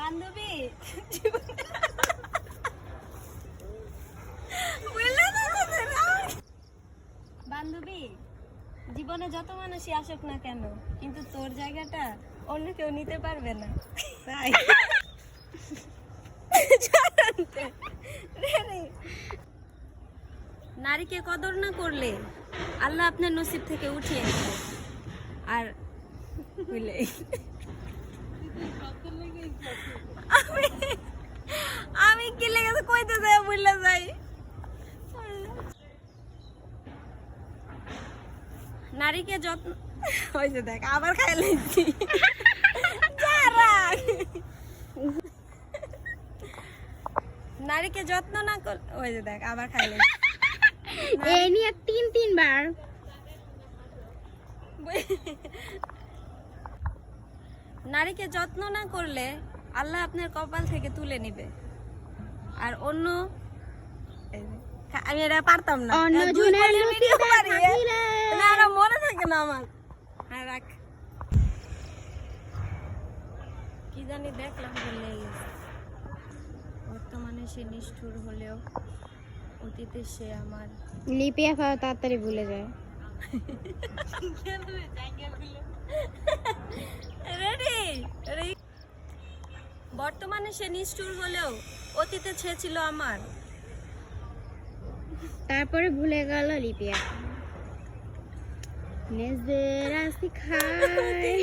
বান্ধবী বান্ধবী জীবনে যত মানুষই আসুক না কেন, কিন্তু তোর জায়গাটা অন্য কেউ নিতে পারবে না। তাই নারীকে কদর না করলে আল্লাহ আপনার নসিব থেকে উঠিয়ে নেবে। আর বুঝলে আমি কি লেগেছে কইতে যাই বুঝলে যাই। নারীকে যত্ন হয়েছে দেখ আবার খাই লাইছি। নারীকে যত্ন না কর হয়েছে দেখ আবার খাই লাইছি। এই নিয়ে তিনবার নারীকে যত্ন না করলে আল্লাহ আপনার কপাল থেকে তুলে নিবে। আর অন্য আমি এটা পারতাম না, মনে থাকে না আমার। হ্যাঁ রাখ, কি জানি দেখলাম বললে বর্তমানে সে নিষ্ঠুর হলেও অতীতে সে আমার। লিপিয়া তাড়াতাড়ি ভুলে যায়। বর্তমানে সে নিষ্ঠুর হলেও অতীতে সে ছিল আমার। তারপরে ভুলে গেল লিপিয়া। নেজের আসি খায়